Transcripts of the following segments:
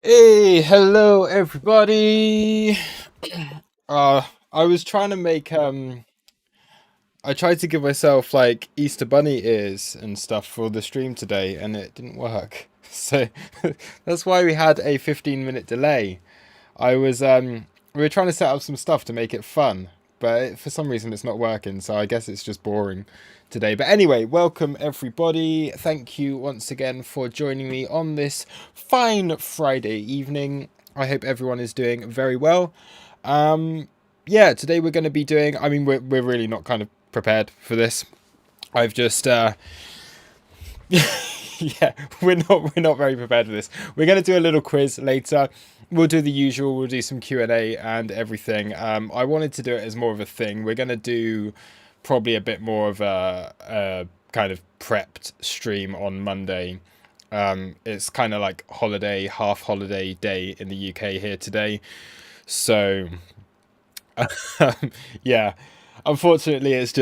Hey, hello everybody. I was trying to make I tried to give myself like Easter bunny ears and stuff for the stream today and it didn't work. So that's why we had a 15-minute delay. I was we were trying to set up some stuff to make it fun, but for some reason it's not working, so I guess it's just boring today. But anyway, welcome everybody. Thank you once again for joining me on this fine Friday evening. I hope everyone is doing very well. Yeah, today we're going to be doing, I mean we're really not kind of prepared for this. I've just yeah, we're not very prepared for this. We're going to do a little quiz later. We'll do the usual. We'll do some Q&A and everything. I wanted to do it as more of a thing. We're going to do probably a bit more of a kind of prepped stream on Monday. It's kind of like holiday, half holiday day in the UK here today. So yeah, unfortunately, it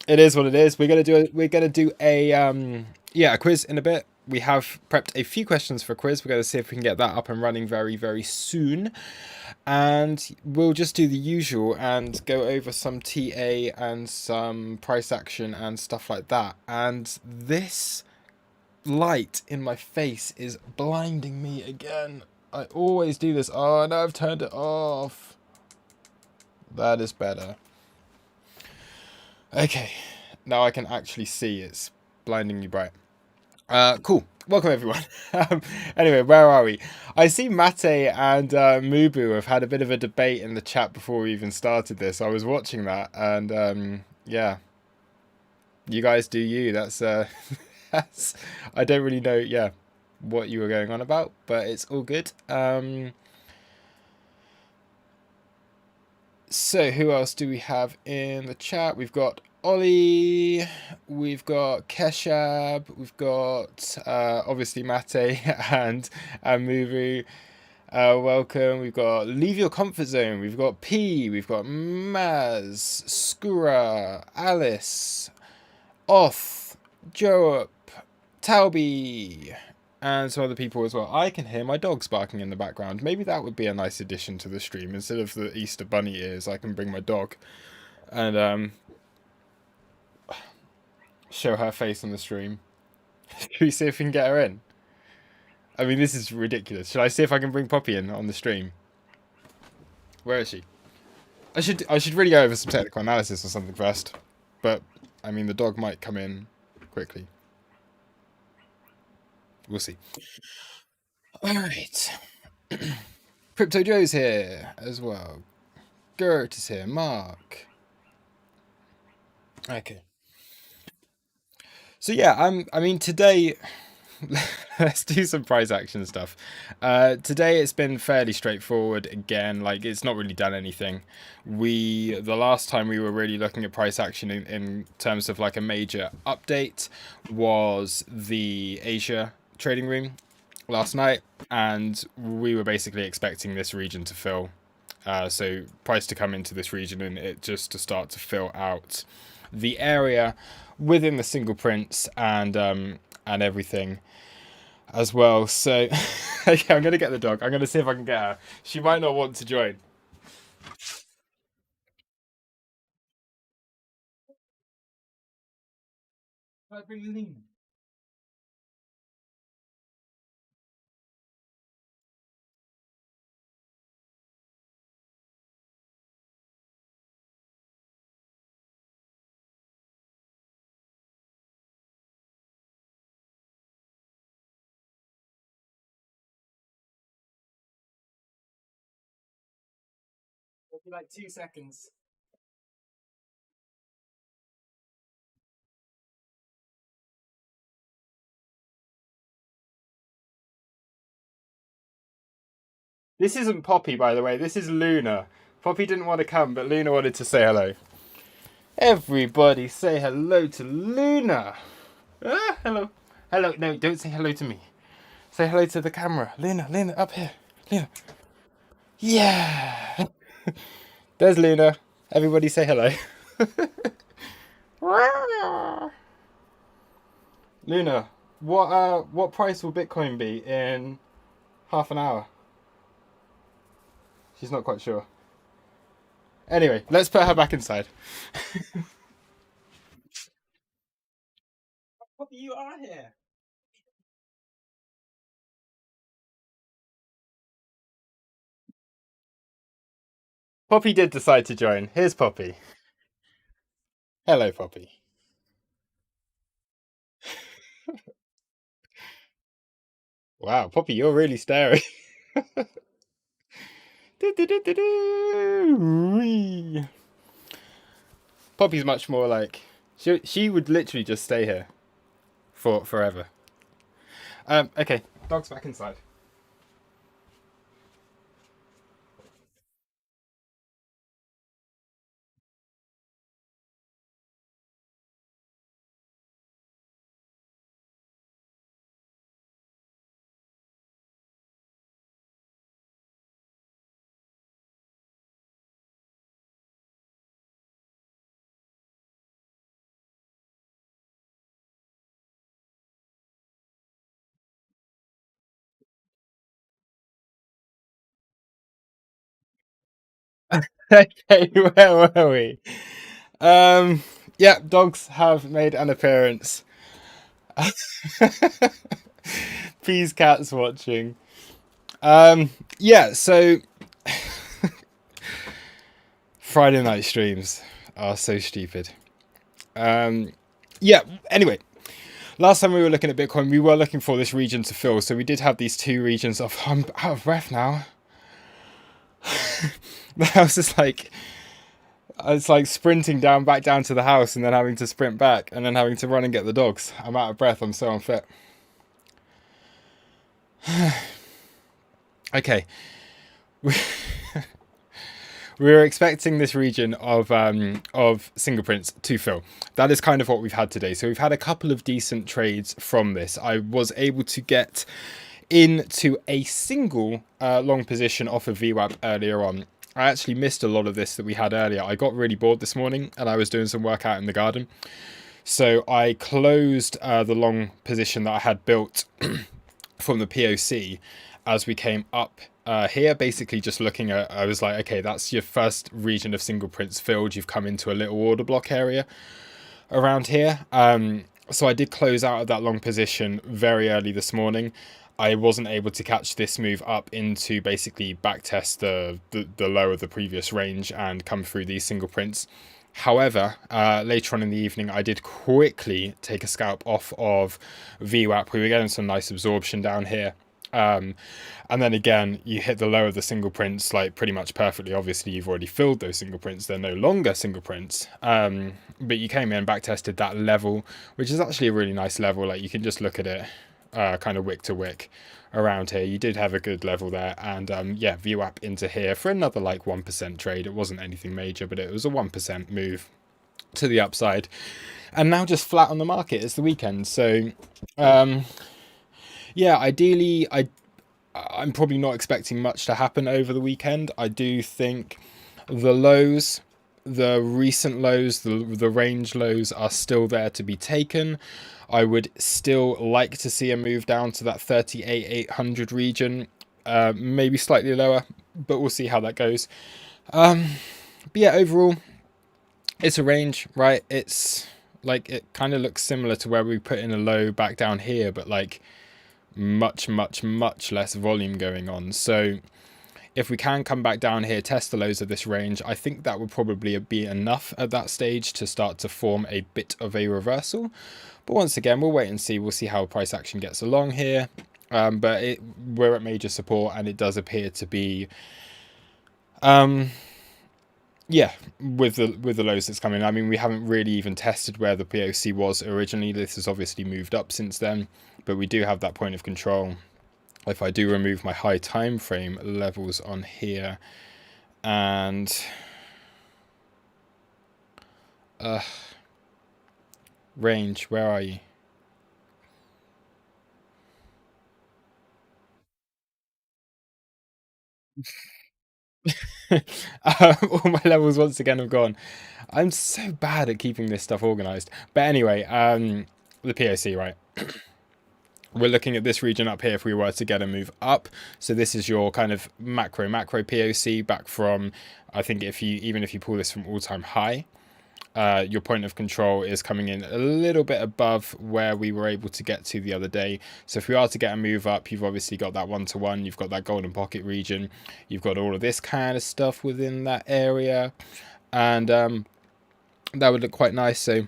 is what it is. We're gonna do a yeah, a quiz in a bit. We have prepped a few questions for a quiz. We're gonna see if we can get that up and running very very soon, and we'll just do the usual and go over some TA and some price action and stuff like that. And this light in my face is blinding me again. I always do this. Oh no, I've turned it off. That is better. Okay, now I can actually see. It's blindingly bright. Cool. Welcome everyone. Anyway, where are we? I see Mate and Mubu have had a bit of a debate in the chat before we even started this. I was watching that, and yeah, you guys do you. That's that's. I don't really know. Yeah, what you were going on about, but it's all good. So who else do we have in the chat? We've got Ollie, we've got Keshab, we've got obviously Mate and Muru. Welcome. We've got Leave Your Comfort Zone. We've got P. We've got Maz, Skura, Alice, Oth, Joep, Tauby, and some other people as well. I can hear my dogs barking in the background. Maybe that would be a nice addition to the stream. Instead of the Easter bunny ears, I can bring my dog and show her face on the stream. Should we see if we can get her in? I mean, this is ridiculous. Should I see if I can bring Poppy in on the stream? Where is she? I should really go over some technical analysis or something first. But I mean, the dog might come in quickly. We'll see. All right. Crypto Joe's here as well. Gert is here. Mark. Okay. So yeah, I mean today let's do some price action stuff. Today it's been fairly straightforward again, like it's not really done anything. The last time we were really looking at price action in terms of like a major update was the Asia trading room last night, and we were basically expecting this region to fill. So price to come into this region and it just to start to fill out the area within the single prints and everything as well. So okay, I'm gonna get the dog. I'm gonna see if I can get her. She might not want to join. Right, bring it in. It'll be like 2 seconds. This isn't Poppy, by the way. This is Luna. Poppy didn't want to come, but Luna wanted to say hello. Everybody say hello to Luna. Ah, hello. Hello. No, don't say hello to me. Say hello to the camera. Luna, up here. Luna. Yeah. There's Luna. Everybody say hello. Luna, what price will Bitcoin be in half an hour? She's not quite sure. Anyway, let's put her back inside. Poppy, you are here. Poppy did decide to join. Here's Poppy. Hello, Poppy. Wow, Poppy, you're really staring. Poppy's much more like she would literally just stay here for forever. Okay, dog's back inside. Okay, where were we? Yeah, dogs have made an appearance. Please, cats watching. Yeah, so Friday night streams are so stupid. Yeah, anyway, last time we were looking at Bitcoin, we were looking for this region to fill. So we did have these two regions of, I'm out of breath now. The house is like, it's like sprinting back down to the house and then having to sprint back and then having to run and get the dogs. I'm out of breath. I'm so unfit. Okay. We were expecting this region of single prints to fill. That is kind of what we've had today. So we've had a couple of decent trades from this. I was able to get into a single long position off of VWAP earlier on. I actually missed a lot of this that we had earlier. I got really bored this morning and I was doing some work out in the garden. So I closed the long position that I had built from the POC as we came up here, basically just looking at, I was like, okay, that's your first region of single prints filled. You've come into a little order block area around here. So I did close out of that long position very early this morning. I wasn't able to catch this move up into basically backtest the low of the previous range and come through these single prints. However, later on in the evening, I did quickly take a scalp off of VWAP. We were getting some nice absorption down here. And then again, you hit the low of the single prints like pretty much perfectly. Obviously, you've already filled those single prints. They're no longer single prints. But you came in, back tested that level, which is actually a really nice level. Like you can just look at it kind of wick to wick around here. You did have a good level there. And yeah, VWAP into here for another like 1% trade. It wasn't anything major, but it was a 1% move to the upside. And now just flat on the market. It's the weekend. So yeah, ideally, I'm probably not expecting much to happen over the weekend. I do think the lows, the recent lows, the range lows are still there to be taken. I would still like to see a move down to that 38,800 region, maybe slightly lower, but we'll see how that goes. But yeah, overall, it's a range, right? It's like it kind of looks similar to where we put in a low back down here, but like much less volume going on. So if we can come back down here, test the lows of this range, I think that would probably be enough at that stage to start to form a bit of a reversal. But once again, we'll wait and see. We'll see how price action gets along here. But we're at major support and it does appear to be yeah, with the lows that's coming. I mean, we haven't really even tested where the POC was originally. This has obviously moved up since then, but we do have that point of control. If I do remove my high time frame levels on here, and range, where are you? All my levels once again have gone. I'm so bad at keeping this stuff organized. But anyway, the POC, right? we're looking at this region up here if we were to get a move up. So this is your kind of macro POC back from, I think if you, even if you pull this from all-time high, your point of control is coming in a little bit above where we were able to get to the other day. So if we are to get a move up, you've obviously got that 1-to-1, you've got that golden pocket region, you've got all of this kind of stuff within that area, and that would look quite nice. So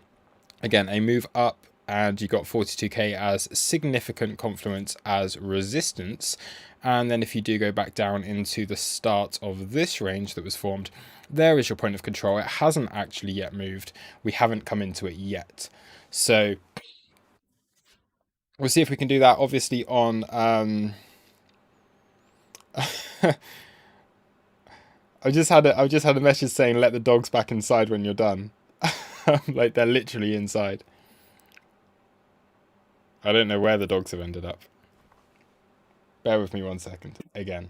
again, a move up, and you got 42k as significant confluence as resistance. And then if you do go back down into the start of this range that was formed, there is your point of control. It hasn't actually yet moved. We haven't come into it yet. So we'll see if we can do that. Obviously on I've just had a message saying let the dogs back inside when you're done. Like they're literally inside. I don't know where the dogs have ended up. Bear with me 1 second again.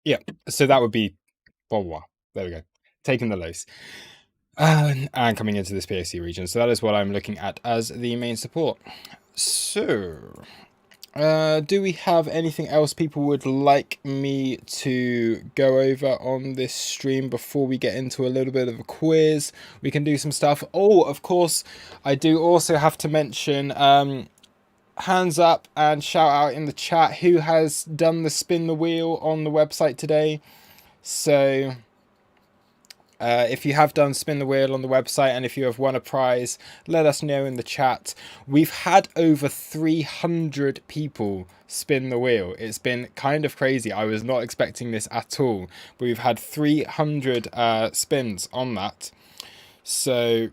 Yeah, so that would be, oh, there we go, taking the lows. And coming into this PAC region. So that is what I'm looking at as the main support. So, do we have anything else people would like me to go over on this stream before we get into a little bit of a quiz? We can do some stuff. Oh, of course, I do also have to mention, hands up and shout out in the chat who has done the spin the wheel on the website today. So if you have done spin the wheel on the website and if you have won a prize, let us know in the chat. We've had over 300 people spin the wheel. It's been kind of crazy. I was not expecting this at all, but we've had 300 spins on that. So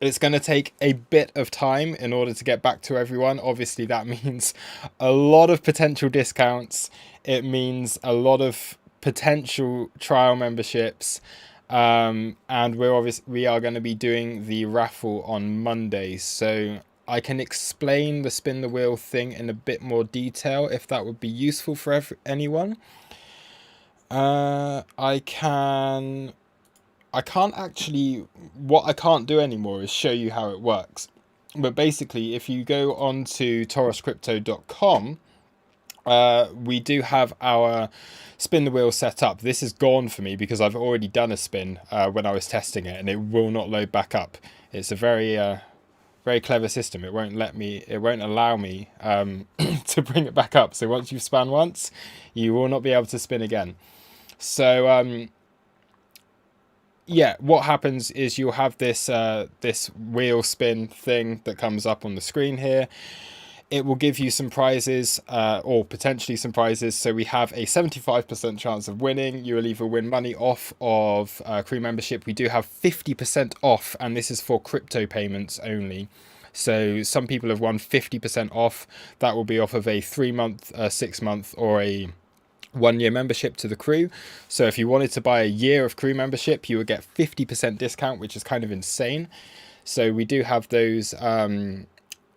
it's going to take a bit of time in order to get back to everyone. Obviously, that means a lot of potential discounts. It means a lot of potential trial memberships. And we are going to be doing the raffle on Monday. So I can explain the spin the wheel thing in a bit more detail if that would be useful for anyone. I can't actually, what I can't do anymore is show you how it works. But basically, if you go on to toroscrypto.com, we do have our spin the wheel set up. This is gone for me because I've already done a spin when I was testing it, and it will not load back up. It's a very very clever system. It won't allow me to bring it back up. So once you've spun once, you will not be able to spin again. So yeah, what happens is you'll have this this wheel spin thing that comes up on the screen here. It will give you some prizes, or potentially some prizes. So we have a 75% chance of winning. You will either win money off of crew membership. We do have 50% off, and this is for crypto payments only. So some people have won 50% off. That will be off of a 3-month, 6-month, or a 1-year membership to the crew. So if you wanted to buy a year of crew membership, you would get 50% discount, which is kind of insane. So we do have those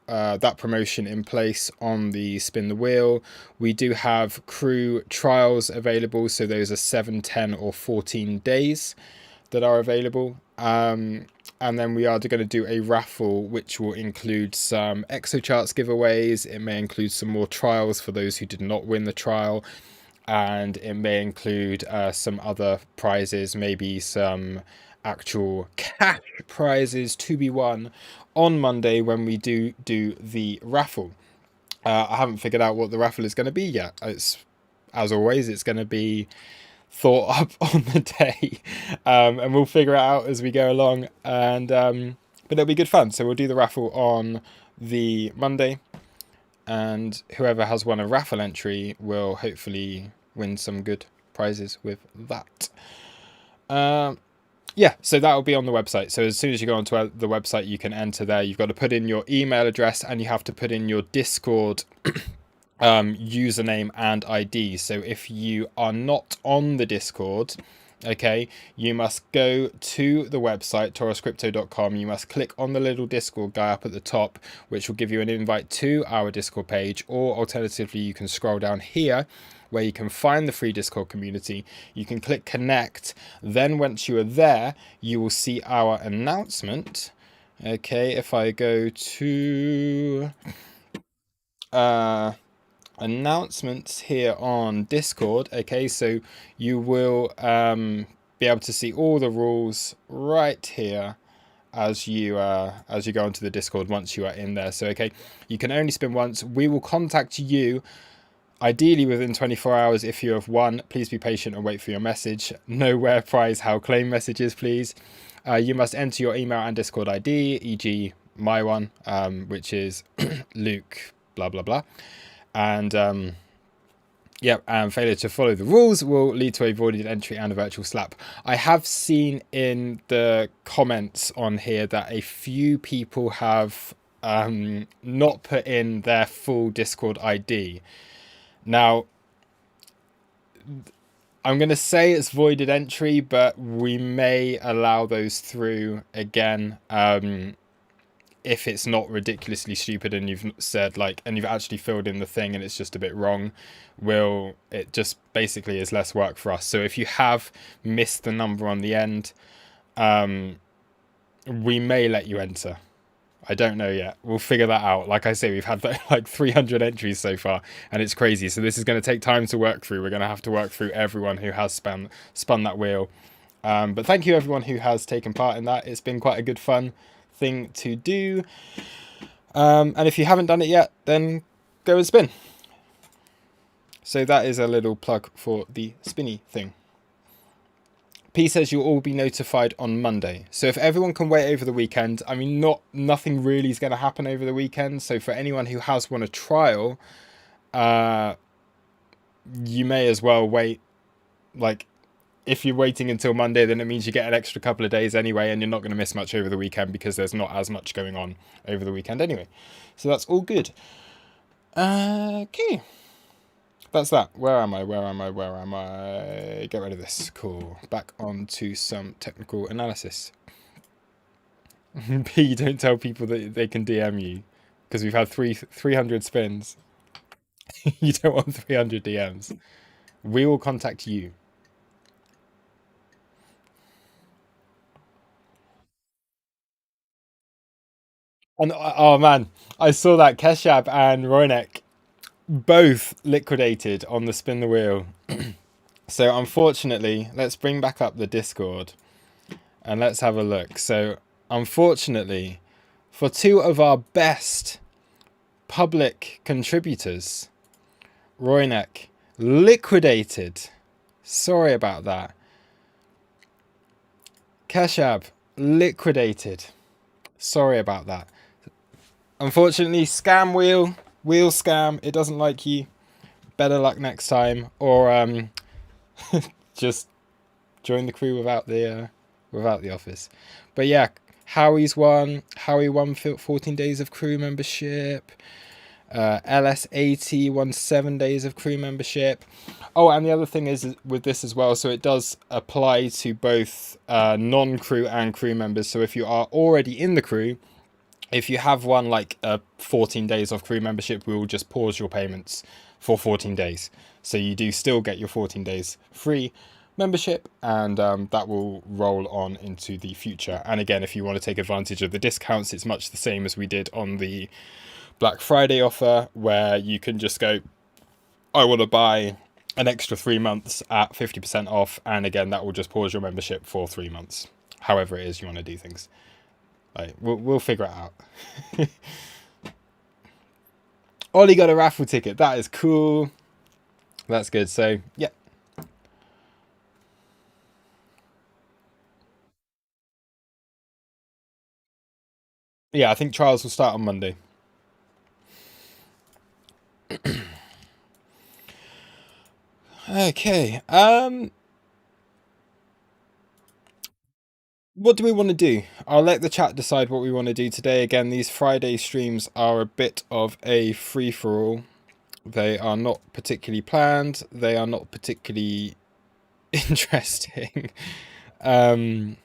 that promotion in place on the spin the wheel. We do have crew trials available, so those are 7, 10 or 14 days that are available. And then we are going to do a raffle which will include some exocharts giveaways. It may include some more trials for those who did not win the trial, and it may include some other prizes, maybe some actual cash prizes to be won on Monday when we do the raffle. I haven't figured out what the raffle is going to be yet. It's, as always, it's going to be thought up on the day, and we'll figure it out as we go along. And but it'll be good fun. So we'll do the raffle on the Monday, and whoever has won a raffle entry will hopefully win some good prizes with that. Yeah, so that will be on the website. So as soon as you go onto the website, you can enter there. You've got to put in your email address and you have to put in your Discord username and ID. So if you are not on the Discord, okay, you must go to the website toroscrypto.com. You must click on the little Discord guy up at the top, which will give you an invite to our Discord page, or alternatively you can scroll down here where you can find the free Discord community. You can click connect. Then once you are there, you will see our announcement. Okay, if I go to announcements here on Discord, okay, so you will be able to see all the rules right here as you go into the Discord once you are in there. So okay, you can only spin once. We will contact you ideally within 24 hours if you have won. Please be patient and wait for your message. No where prize how claim messages, please. You must enter your email and Discord ID, e.g. my one, which is Luke blah blah blah. And yeah, and failure to follow the rules will lead to a voided entry and a virtual slap. I have seen in the comments on here that a few people have not put in their full Discord ID. Now, I'm going to say it's voided entry, but we may allow those through again. If it's not ridiculously stupid and you've said and you've actually filled in the thing and it's just a bit wrong, it just basically is less work for us. So if you have missed the number on the end, we may let you enter. I don't know yet. We'll figure that out. Like I say, we've had like 300 entries so far and it's crazy. So this is going to take time to work through. We're going to have to work through everyone who has spun that wheel. But thank you everyone who has taken part in that. It's been quite a good fun thing to do. And if you haven't done it yet, then go and spin. So that is a little plug for the spinny thing. P says you'll all be notified on Monday. So if everyone can wait over the weekend, I mean, nothing really is going to happen over the weekend. So for anyone who has won a trial, you may as well wait. Like, if you're waiting until Monday, then it means you get an extra couple of days anyway, and you're not going to miss much over the weekend because there's not as much going on over the weekend anyway. So that's all good. Okay. That's that. Where am I? Get rid of this. Cool. Back on to some technical analysis. P, don't tell people that they can DM you because we've had 300 spins. You don't want 300 DMs. We will contact you. And oh man, I saw that Keshab and Roinek both liquidated on the spin the wheel. So unfortunately, let's bring back up the Discord and let's have a look. So unfortunately, for two of our best public contributors, Roinek liquidated. Sorry about that. Keshab liquidated. Sorry about that. Unfortunately, scam wheel scam. It doesn't like you. Better luck next time, or just join the crew without the office. But yeah, Howie won 14 days of crew membership. LS80 won 7 days of crew membership. Oh, and the other thing is with this as well, so it does apply to both non-crew and crew members. So if you are already in the crew, if you have won like 14 days of crew membership, we will just pause your payments for 14 days. So you do still get your 14 days free membership, and that will roll on into the future. And again, if you want to take advantage of the discounts, it's much the same as we did on the Black Friday offer, where you can just go, I want to buy an extra 3 months at 50% off, and again, that will just pause your membership for 3 months. However it is you want to do things. Like, we'll figure it out. Ollie got a raffle ticket. That is cool. That's good. So, yeah. Yeah, I think trials will start on Monday. Okay. What do we want to do? I'll let the chat decide what we want to do today. Again, these Friday streams are a bit of a free for all. They are not particularly planned. They are not particularly interesting. um,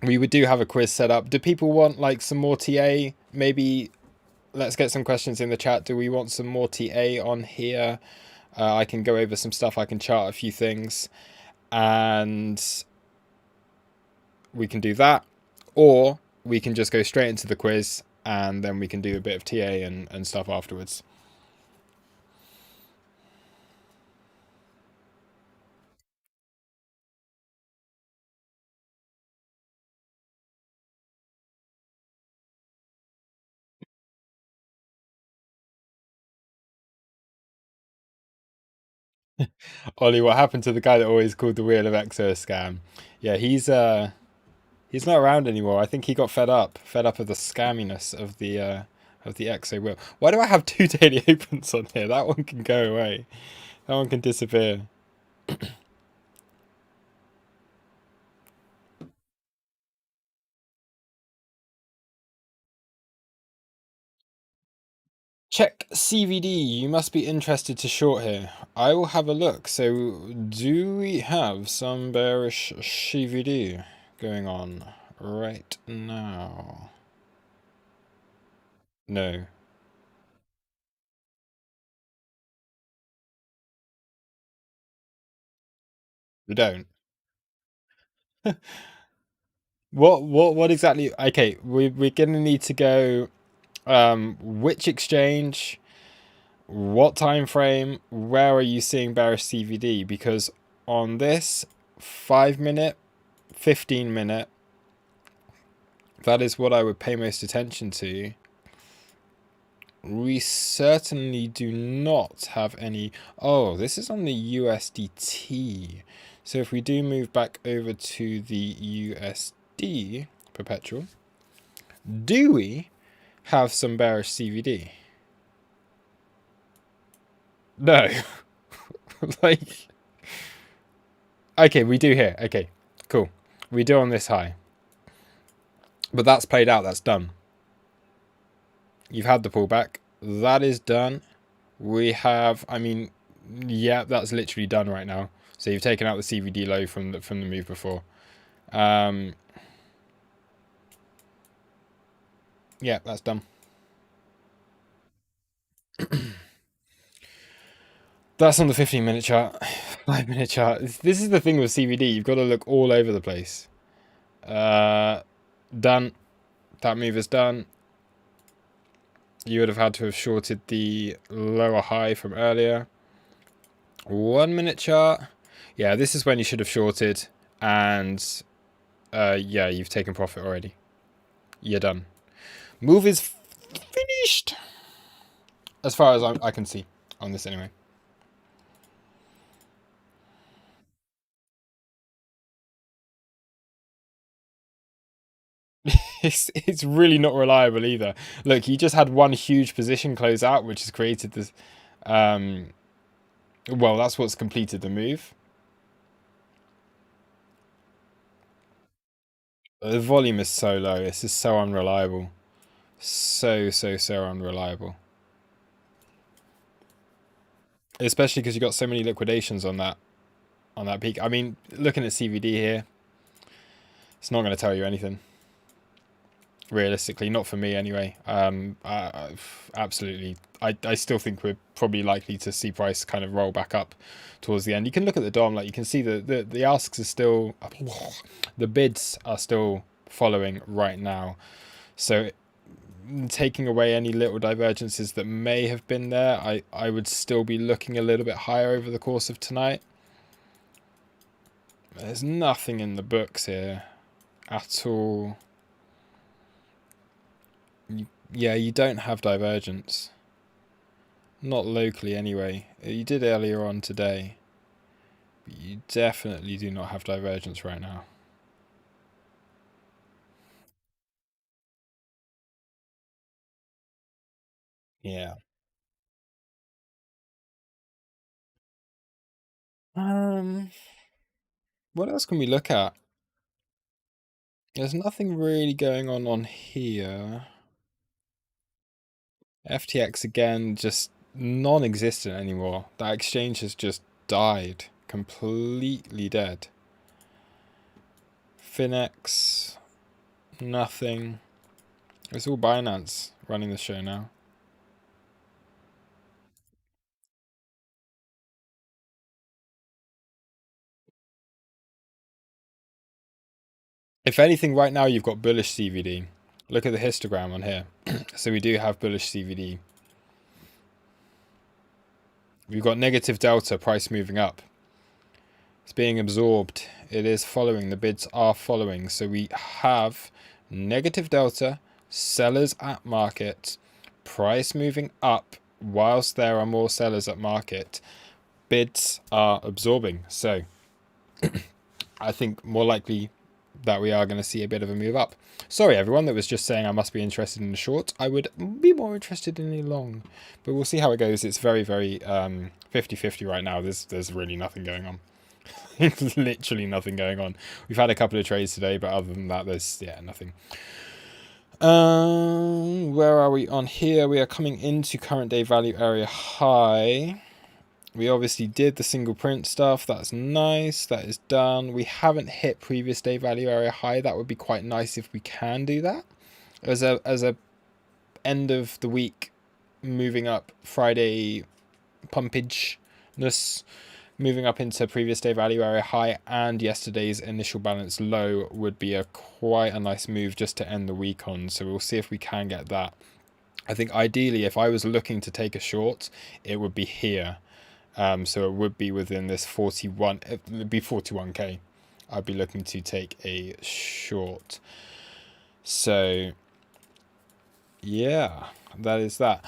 we would do have a quiz set up. Do people want like some more TA? Maybe let's get some questions in the chat. Do we want some more TA on here? I can go over some stuff. I can chart a few things, and we can do that, or we can just go straight into the quiz, and then we can do a bit of TA and stuff afterwards. Ollie, what happened to the guy that always called the Wheel of Exo a scam? Yeah, he's not around anymore. I think he got fed up of the scamminess of the Exo wheel. Why do I have two daily opens on here? That one can go away. That one can disappear. Check CVD. You must be interested to short here. I will have a look. So, do we have some bearish CVD going on right now? No, we don't. What exactly? Okay, we're gonna need to go. Which exchange? What time frame? Where are you seeing bearish CVD? Because on this 5 minute, 15 minute, that is what I would pay most attention to. We certainly do not have any. Oh, this is on the USDT. So if we do move back over to the USD perpetual, do we have some bearish CVD? No. Like, okay, we do here. Okay, cool. We do on this high. But that's played out. That's done. You've had the pullback. That is done. We have, I mean, yeah, that's literally done right now. So you've taken out the CVD low from the move before. Yeah, that's done. That's on the 15-minute chart. 5-minute chart. This is the thing with CVD. You've got to look all over the place. Done. That move is done. You would have had to have shorted the lower high from earlier. 1-minute chart. Yeah, this is when you should have shorted. And yeah, you've taken profit already. You're done. Move is finished. As far as I can see on this anyway. It's really not reliable either. Look, you just had one huge position close out, which has created this. Well, that's what's completed the move. The volume is so low. This is so unreliable. So unreliable. Especially because you got so many liquidations on that peak. I mean, looking at CVD here, it's not going to tell you anything. Realistically, not for me anyway. Absolutely, I still think we're probably likely to see price kind of roll back up towards the end. You can look at the DOM, like you can see the asks are still, the bids are still following right now. So taking away any little divergences that may have been there, I would still be looking a little bit higher over the course of tonight. There's nothing in the books here at all. Yeah, you don't have divergence. Not locally anyway. You did earlier on today. But you definitely do not have divergence right now. Yeah. Um, what else can we look at? There's nothing really going on here. FTX again, just non-existent anymore. That exchange has just died. Completely dead. Finex, nothing. It's all Binance running the show now. If anything, right now you've got bullish CVD. Look at the histogram on here. So we do have bullish CVD. We've got negative delta, price moving up. It's being absorbed. It is following. The bids are following. So we have negative delta, sellers at market, price moving up whilst there are more sellers at market. Bids are absorbing. So I think more likely that we are going to see a bit of a move up. Sorry, everyone that was just saying I must be interested in a short. I would be more interested in a long, but we'll see how it goes. It's very, very 50-50 right now. There's really nothing going on. Literally nothing going on. We've had a couple of trades today, but other than that, there's nothing. Where are we on here? We are coming into current day value area high. We obviously did the single print stuff. That's nice. That is done. We haven't hit previous day value area high. That would be quite nice if we can do that. As a end of the week moving up Friday pumpageness, moving up into previous day value area high and yesterday's initial balance low would be quite a nice move just to end the week on. So we'll see if we can get that. I think ideally if I was looking to take a short, it would be here. So it would be within this 41, it would be 41k. I'd be looking to take a short. So yeah, that is that.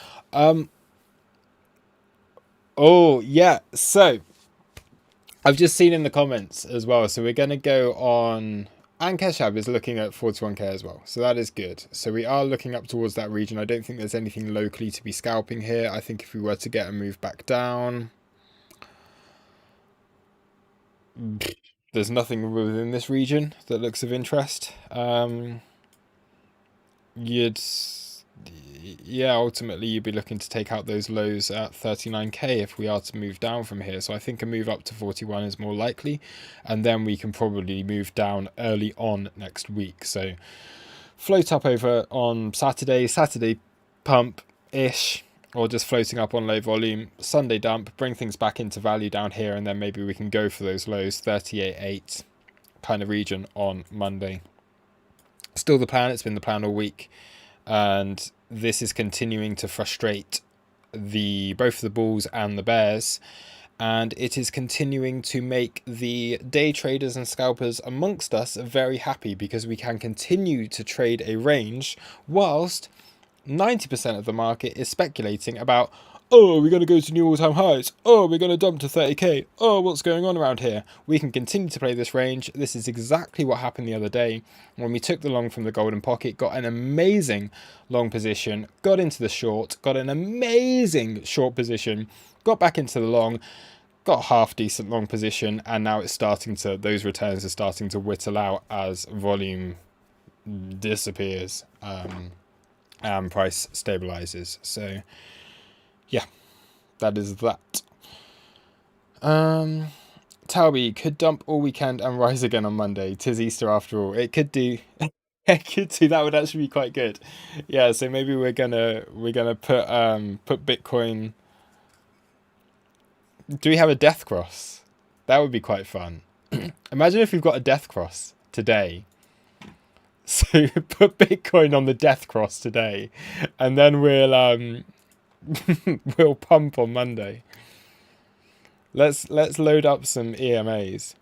Oh yeah, so I've just seen in the comments as well. So we're gonna go on, and Keshab is looking at 41k as well. So that is good. So we are looking up towards that region. I don't think there's anything locally to be scalping here. I think if we were to get a move back down, there's nothing within this region that looks of interest. Ultimately you'd be looking to take out those lows at 39k if we are to move down from here. So I think a move up to 41 is more likely, and then we can probably move down early on next week. So float up over on Saturday pump-ish, or just floating up on low volume, Sunday dump, bring things back into value down here, and then maybe we can go for those lows, 38.8 kind of region on Monday. Still the plan. It's been the plan all week, and this is continuing to frustrate both the bulls and the bears, and it is continuing to make the day traders and scalpers amongst us very happy because we can continue to trade a range whilst 90% of the market is speculating about, oh, we're going to go to new all-time highs. Oh, we're going to dump to 30k. Oh, what's going on around here? We can continue to play this range. This is exactly what happened the other day when we took the long from the golden pocket, got an amazing long position, got into the short, got an amazing short position, got back into the long, got half decent long position, and now it's starting to, those returns are starting to whittle out as volume disappears. And price stabilizes. So yeah, that is that. Talby could dump all weekend and rise again on Monday. 'Tis Easter after all. It could do. It could do. That would actually be quite good. Yeah, so maybe we're gonna put Bitcoin. Do we have a death cross? That would be quite fun. Imagine if we've got a death cross today. So put Bitcoin on the death cross today, and then we'll we'll pump on Monday. Let's load up some EMAs.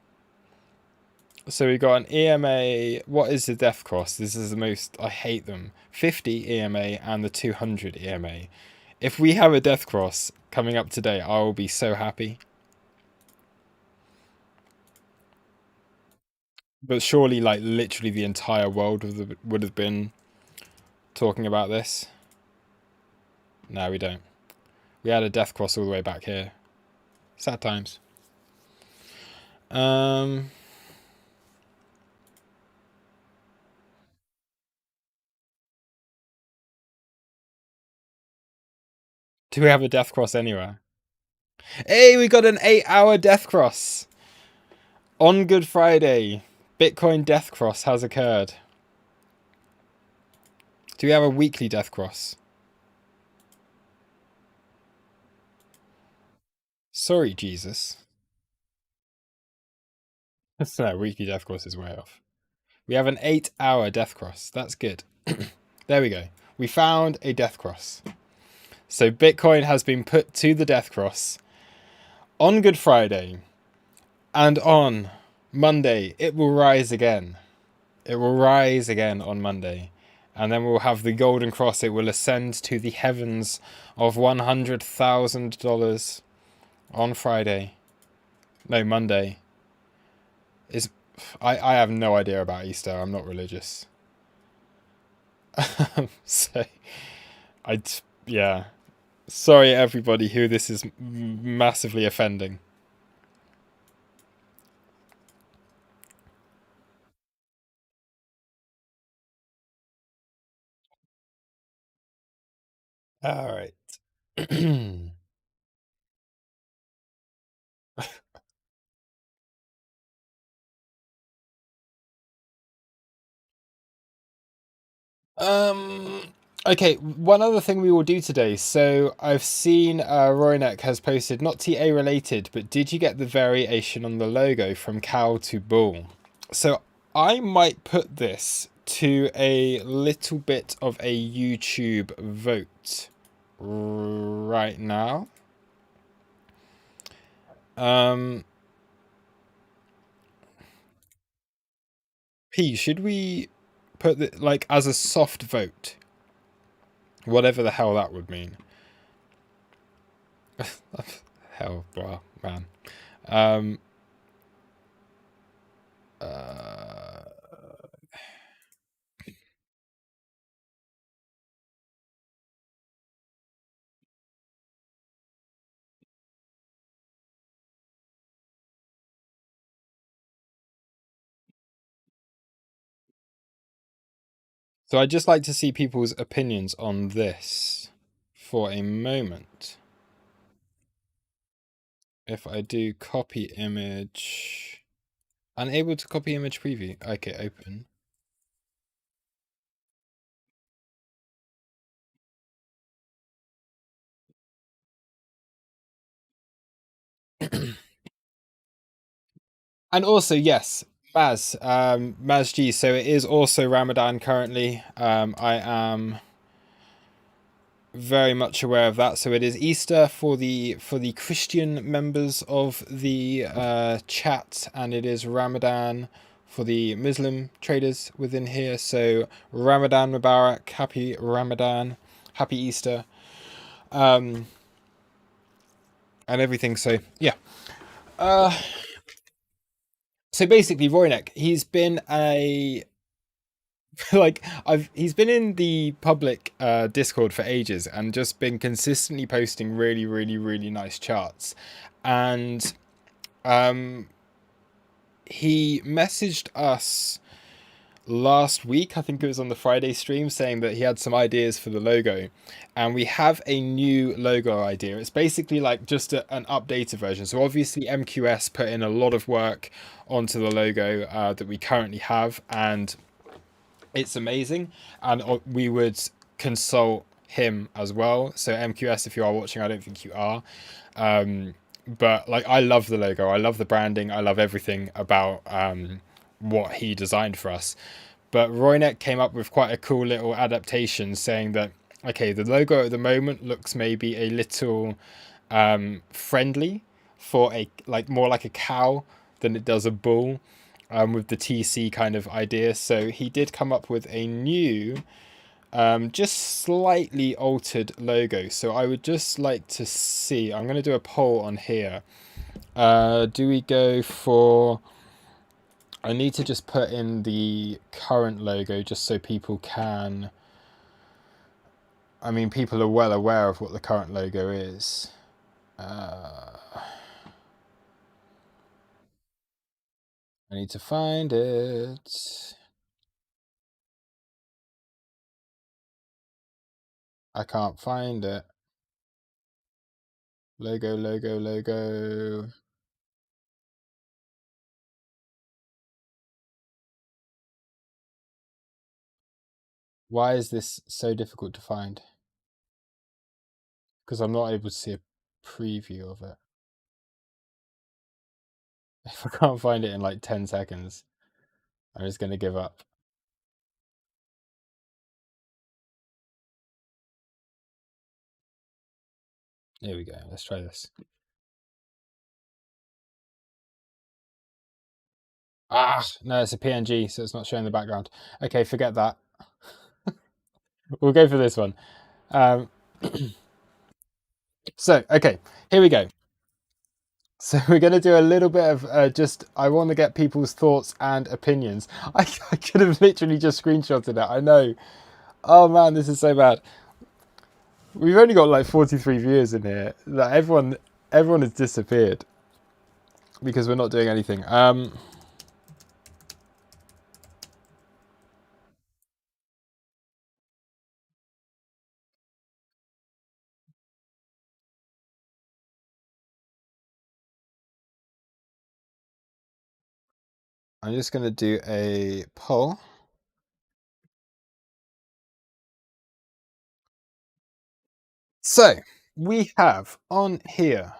So we got an EMA. What is the death cross? This is the most, I hate them. 50 EMA and the 200 EMA. If we have a death cross coming up today, I will be so happy. But surely, like, literally the entire world would have been talking about this. No, we don't. We had a death cross all the way back here. Sad times. Um, do we have a death cross anywhere? Hey, we got an 8-hour death cross on Good Friday. Bitcoin death cross has occurred. Do we have a weekly death cross? Sorry, Jesus. No, weekly death cross is way off. We have an 8-hour death cross. That's good. There we go. We found a death cross. So Bitcoin has been put to the death cross on Good Friday, and on Monday it will rise again. It will rise again on Monday. And then we'll have the golden cross. It will ascend to the heavens of $100,000 on Friday. No, Monday. Is I have no idea about Easter. I'm not religious. So I yeah. Sorry everybody who this is massively offending. All right. Um. Okay, one other thing we will do today. So I've seen Roynek has posted, not TA related, but did you get the variation on the logo from cow to bull? So I might put this to a little bit of a YouTube vote right now. Um, P, should we put it like as a soft vote? Whatever the hell that would mean. Hell, blah, man. Um, uh, so I'd just like to see people's opinions on this for a moment. If I do copy image, unable to copy image preview. Okay, open. And also, yes, Maz G. So it is also Ramadan currently. I am very much aware of that. So it is Easter for the Christian members of the chat, and it is Ramadan for the Muslim traders within here. So Ramadan Mubarak, happy Ramadan, happy Easter, and everything. So yeah. Uh, so basically, Roynek, he's been a like he's been in the public Discord for ages and just been consistently posting really really nice charts, and um he messaged us last week, I think it was on the Friday stream, saying that he had some ideas for the logo, and we have a new logo idea. It's basically like just an updated version. So obviously MQS put in a lot of work onto the logo that we currently have, and it's amazing, and we would consult him as well. So MQS, if you are watching, I don't think you are, but like I love the logo, I love the branding, I love everything about what he designed for us. But Roynek came up with quite a cool little adaptation, saying that okay, the logo at the moment looks maybe a little friendly for a like more like a cow than it does a bull, with the TC kind of idea. So he did come up with a new, just slightly altered logo. So I would just like to see, I'm going to do a poll on here. Do we go for, I need to just put in the current logo just so people can, I mean, people are well aware of what the current logo is. Uh, I need to find it. I can't find it. Logo, logo, logo. Why is this so difficult to find? Because I'm not able to see a preview of it. If I can't find it in like 10 seconds, I'm just going to give up. Here we go. Let's try this. Ah, no, it's a PNG, so it's not showing the background. Okay, forget that. We'll go for this one. So, okay, here we go. So we're going to do a little bit of I want to get people's thoughts and opinions. I could have literally just screenshotted it. I know. Oh man, this is so bad. We've only got like 43 viewers in here. Like everyone has disappeared because we're not doing anything. I'm just going to do a poll. So we have on here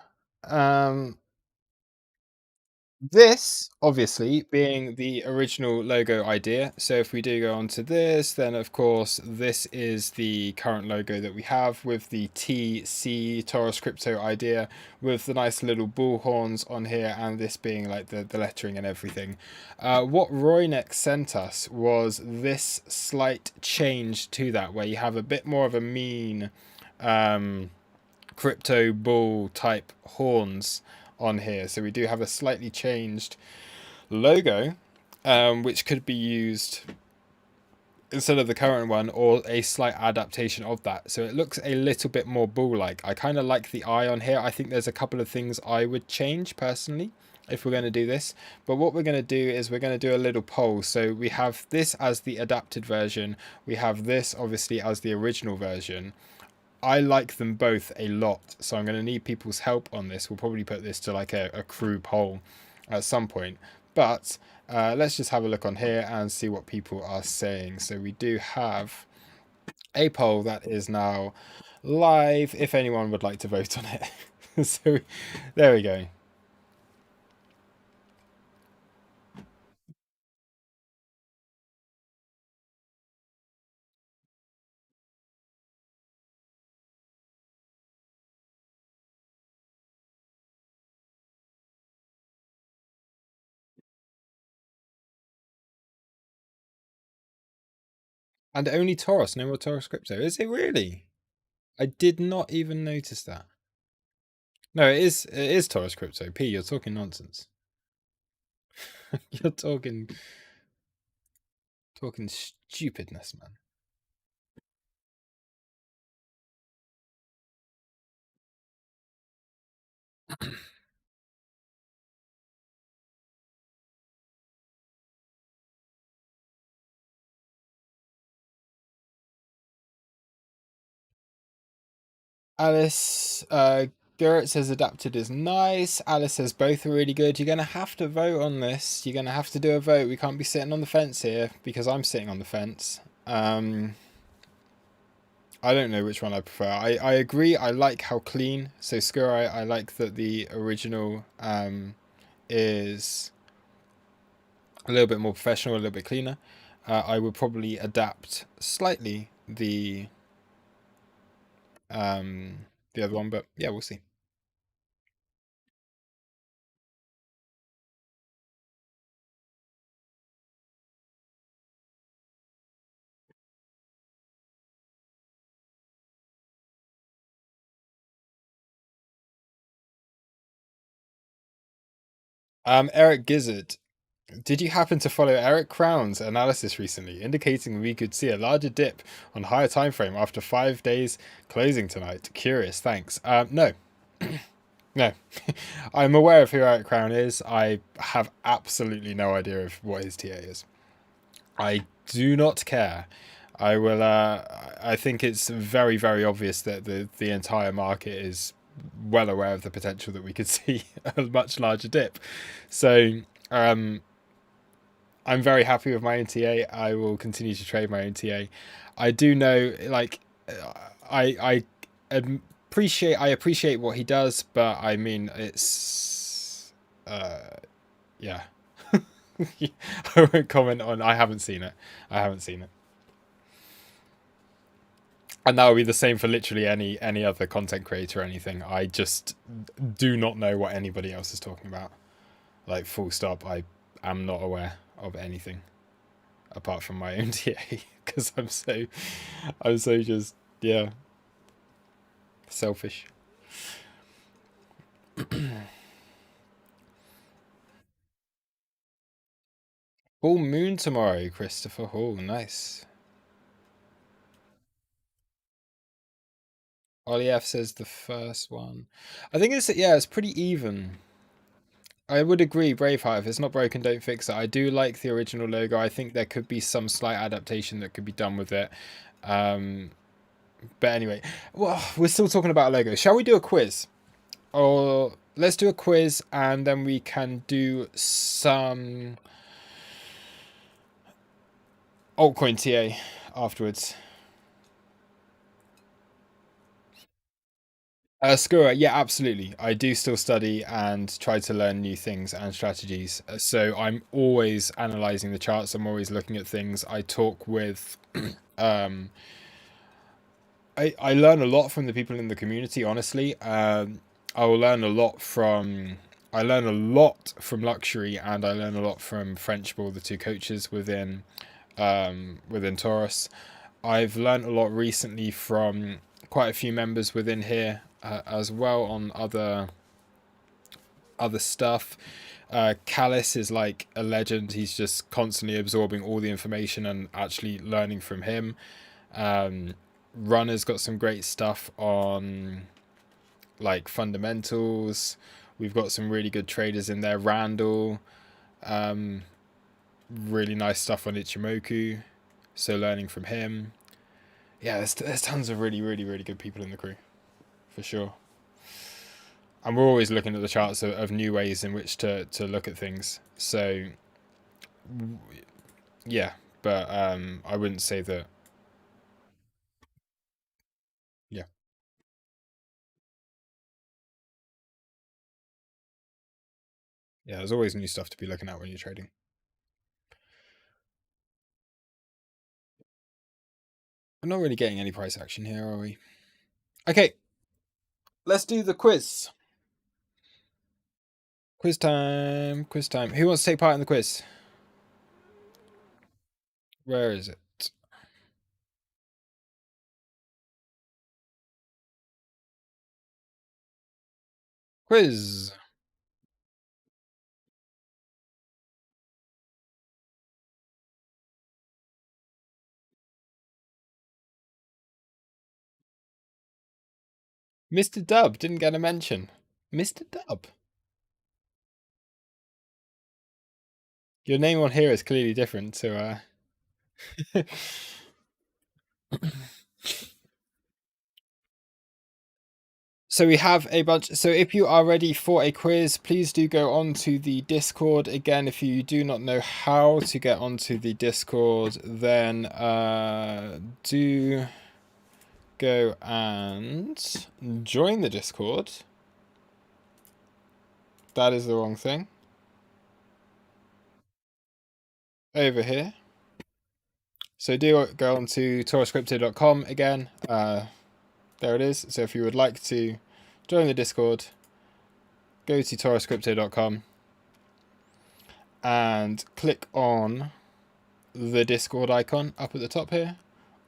this obviously being the original logo idea. So if we do go on to this, then of course this is the current logo that we have with the TC Taurus Crypto idea with the nice little bull horns on here, and this being like the lettering and everything. What Royneck sent us was this slight change to that, where you have a bit more of a mean crypto bull type horns on here. So we do have a slightly changed logo, which could be used instead of the current one, or a slight adaptation of that. So it looks a little bit more bull-like. I kind of like the eye on here. I think there's a couple of things I would change personally if we're going to do this. But what we're going to do is we're going to do a little poll. So we have this as the adapted version. We have this obviously as the original version. I like them both a lot, so I'm going to need people's help on this. We'll probably put this to like a crew poll at some point. But let's just have a look on here and see what people are saying. So we do have a poll that is now live, if anyone would like to vote on it. So there we go. And only Taurus, no more Taurus Crypto. Is it really? I did not even notice that. No, it is Taurus Crypto. P, you're talking nonsense. You're talking stupidness, man. Alice, Garrett says adapted is nice. Alice says both are really good. You're going to have to vote on this. You're going to have to do a vote. We can't be sitting on the fence here because I'm sitting on the fence. I don't know which one I prefer. I agree. I like how clean. So Skurai, I like that the original is a little bit more professional, a little bit cleaner. I would probably adapt slightly the other one, but yeah, we'll see. Eric Gizzard, did you happen to follow Eric Crown's analysis recently, indicating we could see a larger dip on higher time frame after 5 days closing tonight? Curious, thanks. No. No, I'm aware of who Eric Crown is. I have absolutely no idea of what his TA is. I do not care. I will. I think it's very, very obvious that the entire market is well aware of the potential that we could see a much larger dip. So I'm very happy with my NTA. I will continue to trade my NTA. I do know, like, I appreciate what he does, but I mean, it's yeah. I won't comment on. I haven't seen it. I haven't seen it. And that would be the same for literally any other content creator or anything. I just do not know what anybody else is talking about. Like full stop. I am not aware of anything apart from my own TA because I'm so just yeah selfish. Full moon tomorrow, Christopher Hall. Nice. Ollie F says the first one. I think it's pretty even. I would agree, Braveheart. If it's not broken, don't fix it. I do like the original logo. I think there could be some slight adaptation that could be done with it. Um, but anyway, well, we're still talking about logo. Shall we do a quiz? Or let's do a quiz and then we can do some altcoin TA afterwards. Skura, yeah, absolutely. I do still study and try to learn new things and strategies. So I'm always analyzing the charts. I'm always looking at things. I talk with, um, I learn a lot from the people in the community. Honestly, I will learn a lot from. I learn a lot from Luxury, and I learn a lot from French Ball, the two coaches within Taurus. I've learned a lot recently from quite a few members within here as well on other stuff. Callis is like a legend. He's just constantly absorbing all the information and actually learning from him. Runner's got some great stuff on like fundamentals. We've got some really good traders in there. Randall, um, really nice stuff on Ichimoku. So learning from him. Yeah, there's tons of really, really, really good people in the crew, for sure. And we're always looking at the charts of new ways in which to look at things. So, yeah, but I wouldn't say that. Yeah, yeah. There's always new stuff to be looking at when you're trading. We're not really getting any price action here, are we? Okay, let's do the quiz. Quiz time. Quiz time. Who wants to take part in the quiz? Where is it? Quiz. Mr. Dub didn't get a mention. Mr. Dub. Your name on here is clearly different, so So we have a bunch. So if you are ready for a quiz, please do go on to the Discord. Again, if you do not know how to get onto the Discord, then do go and join the Discord. That is the wrong thing. Over here. So do go on to tauruscrypto.com again. There it is. So if you would like to join the Discord, go to tauruscrypto.com and click on the Discord icon up at the top here,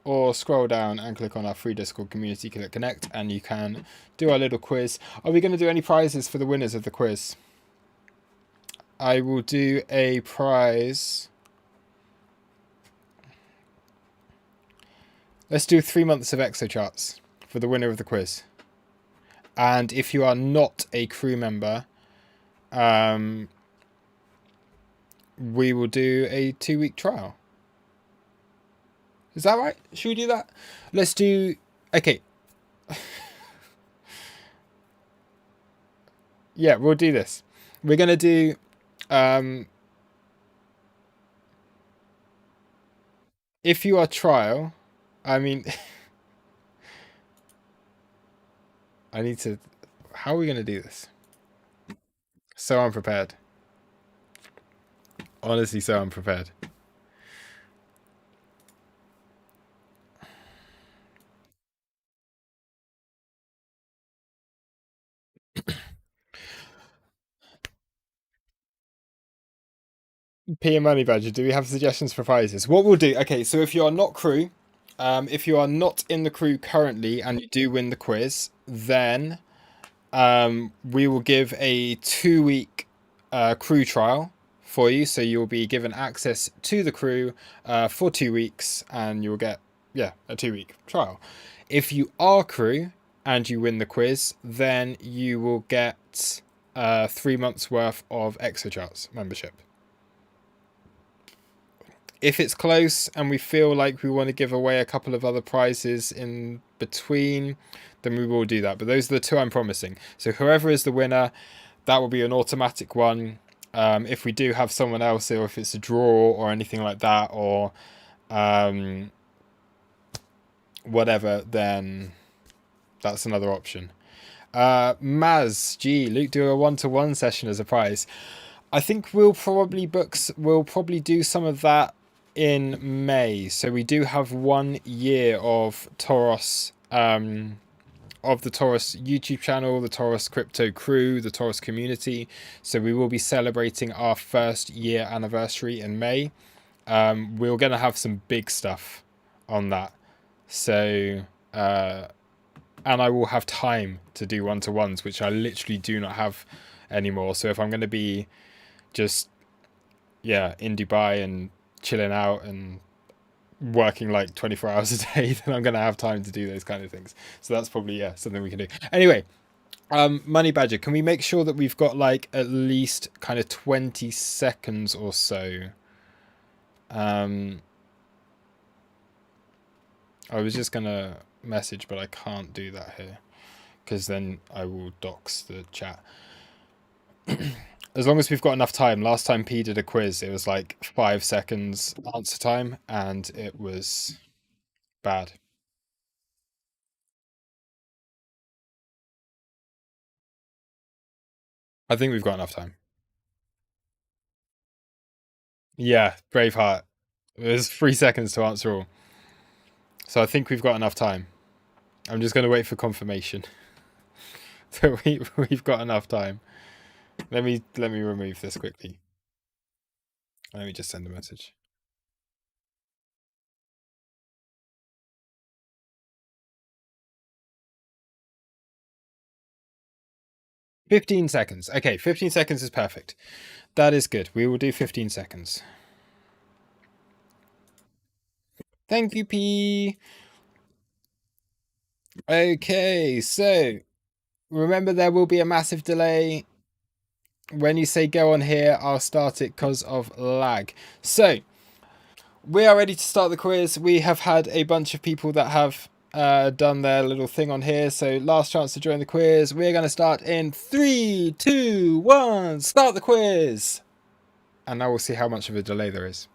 or scroll down and click on our free Discord community, click connect, and you can do our little quiz. Are we going to do any prizes for the winners of the quiz? I will do a prize. Let's do 3 months of exo charts for the winner of the quiz. And if you are not a crew member, um, we will do a 2-week trial. Is that right? Should we do that? Let's do... Okay. Yeah, we'll do this. We're going to do... if you are trial... I mean... I need to... How are we going to do this? So unprepared. Honestly, so unprepared. P and Money Badger, do we have suggestions for prizes? What we'll do... Okay, so if you are not crew... if you are not in the crew currently and you do win the quiz, then we will give a 2-week crew trial for you. So you'll be given access to the crew for 2 weeks, and you'll get a 2-week trial. If you are crew and you win the quiz, then you will get 3 months worth of ExoCharts membership. If it's close and we feel like we want to give away a couple of other prizes in between, then we will do that. But those are the two I'm promising. So whoever is the winner, that will be an automatic one. If we do have someone else, or if it's a draw or anything like that, or whatever, then that's another option. Maz, Luke, do a 1-to-1 session as a prize. I think we'll probably do some of that in May. So we do have 1 year of Toros, of the Toros YouTube channel, the Toros crypto crew, the Toros community. So we will be celebrating our 1st year anniversary in May. We're going to have some big stuff on that. So, and I will have time to do 1-to-1s, which I literally do not have anymore. So if I'm going to be just, in Dubai and chilling out and working like 24 hours a day, then I'm going to have time to do those kind of things. So that's probably, something we can do. Anyway, Money Badger, can we make sure that we've got like at least kind of 20 seconds or so? I was just going to message, but I can't do that here because then I will dox the chat. As long as we've got enough time. Last time P did a quiz, it was like 5 seconds answer time, and it was bad. I think we've got enough time. Yeah, Braveheart. It was 3 seconds to answer all. So I think we've got enough time. I'm just going to wait for confirmation. So we've got enough time. Let me remove this quickly. Let me just send a message. "15 seconds. Okay, 15 seconds is perfect. That is good. We will do 15 seconds. Thank you, P. Okay, so remember there will be a massive delay. When you say go on here, I'll start it because of lag. So we are ready to start the quiz. We have had a bunch of people that have done their little thing on here. So last chance to join the quiz. We're going to start in 3, 2, 1. Start the quiz. And now we'll see how much of a delay there is.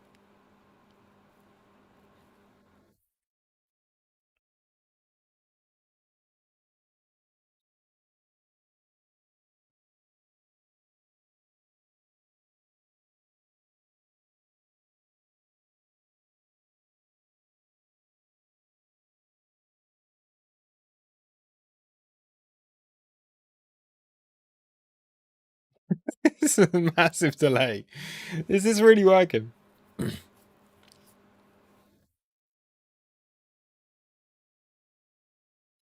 This is a massive delay. Is this really working?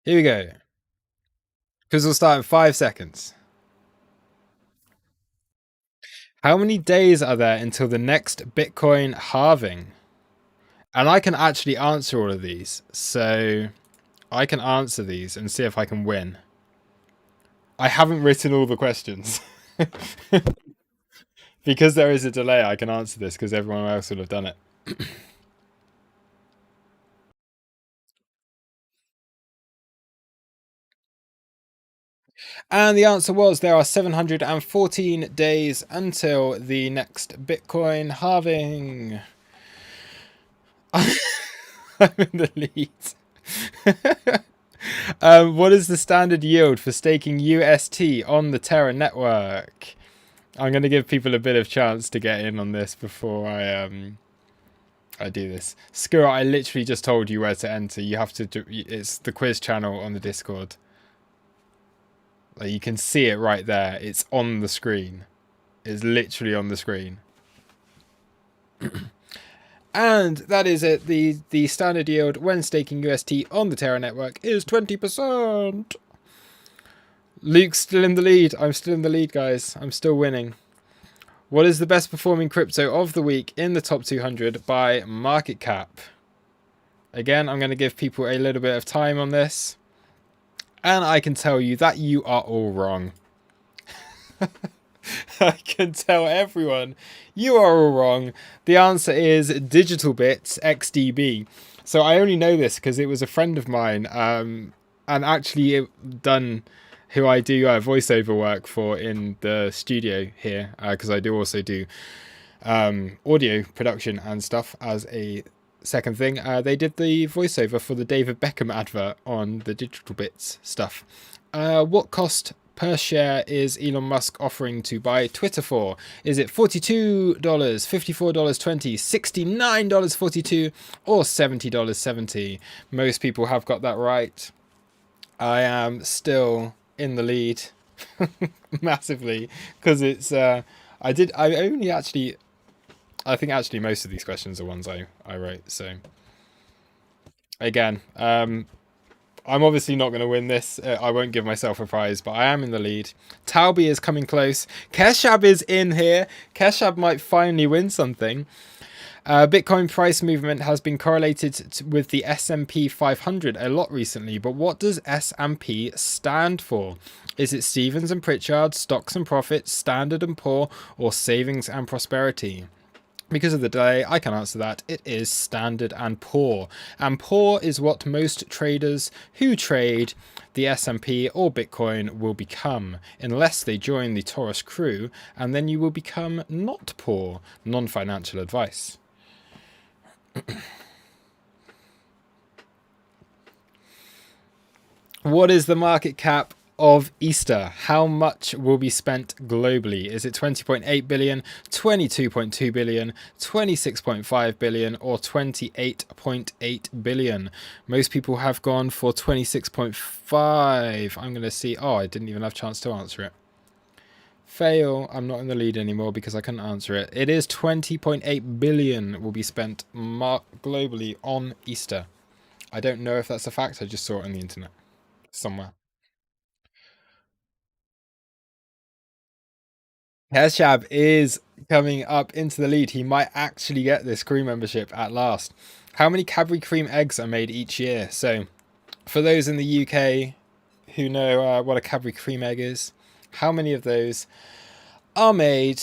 Here we go. Quiz will start in 5 seconds. How many days are there until the next Bitcoin halving? And I can actually answer all of these. So I can answer these and see if I can win. I haven't written all the questions. Because there is a delay, I can answer this because everyone else will have done it. And the answer was there are 714 days until the next Bitcoin halving. I'm in the lead. What is the standard yield for staking UST on the Terra network? I'm going to give people a bit of chance to get in on this before I do this. Screw it, I literally just told you where to enter. You have to do, it's the quiz channel on the Discord. Like, you can see it right there. It's on the screen. It's literally on the screen. And that is it. The standard yield when staking UST on the Terra network is 20%. Luke's still in the lead. I'm still in the lead, guys. I'm still winning. What is the best performing crypto of the week in the top 200 by market cap? Again, I'm going to give people a little bit of time on this. And I can tell you that you are all wrong. I can tell everyone you are all wrong. The answer is Digital Bits XDB. So I only know this because it was a friend of mine, and actually done who I do voiceover work for in the studio here, because I do also do audio production and stuff as a second thing. They did the voiceover for the David Beckham advert on the Digital Bits stuff. What cost per share is Elon Musk offering to buy Twitter for? Is it $42, $54.20, $69.42, or $70.70? Most people have got that right. I am still in the lead massively because it's I think actually most of these questions are ones I wrote. So again, I'm obviously not going to win this. I won't give myself a prize, but I am in the lead. Talby is coming close. Keshab is in here. Keshab might finally win something. Bitcoin price movement has been correlated with the S&P 500 a lot recently, but what does S&P stand for? Is it Stevens and Pritchard, Stocks and Profits, Standard and Poor, or Savings and Prosperity? Because of the delay, I can answer that. It is Standard and Poor. And Poor is what most traders who trade the S&P or Bitcoin will become, unless they join the Taurus crew, and then you will become not poor. Non-financial advice. What is the market cap of Easter? How much will be spent globally? Is it 20.8 billion, 22.2 billion, 26.5 billion, or 28.8 billion? Most people have gone for 26.5. I'm going to see. Oh, I didn't even have a chance to answer it. Fail. I'm not in the lead anymore because I couldn't answer it. It is 20.8 billion will be spent globally on Easter. I don't know if that's a fact. I just saw it on the internet somewhere. Heshab is coming up into the lead. He might actually get this crew membership at last. How many Cadbury cream eggs are made each year? So, for those in the UK who know what a Cadbury cream egg is, how many of those are made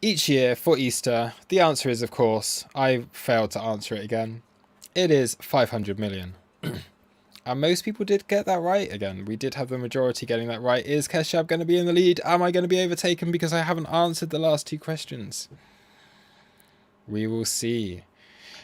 each year for Easter? The answer is, of course, I failed to answer it again. It is 500 million. And most people did get that right again. We did have the majority getting that right. Is Keshab going to be in the lead? Am I going to be overtaken because I haven't answered the last two questions? We will see.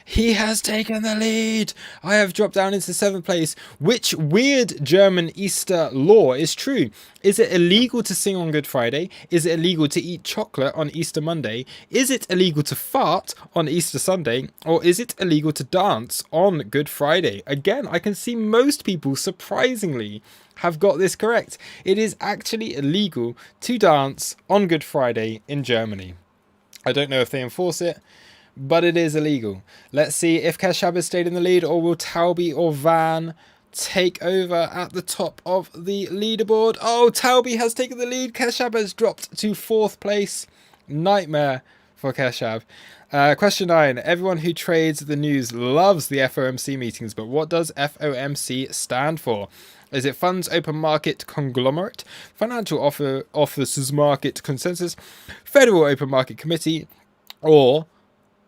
He has taken the lead. I have dropped down into 7th place. Which weird German Easter law is true? Is it illegal to sing on Good Friday? Is it illegal to eat chocolate on Easter Monday? Is it illegal to fart on Easter Sunday? Or is it illegal to dance on Good Friday? Again, I can see most people, surprisingly, have got this correct. It is actually illegal to dance on Good Friday in Germany. I don't know if they enforce it, but it is illegal. Let's see if Keshab has stayed in the lead, or will Talby or Van take over at the top of the leaderboard? Oh, Talby has taken the lead. Keshab has dropped to 4th place. Nightmare for Keshab. Question 9. Everyone who trades the news loves the FOMC meetings, but what does FOMC stand for? Is it Funds Open Market Conglomerate, Financial Officers Market Consensus, Federal Open Market Committee, or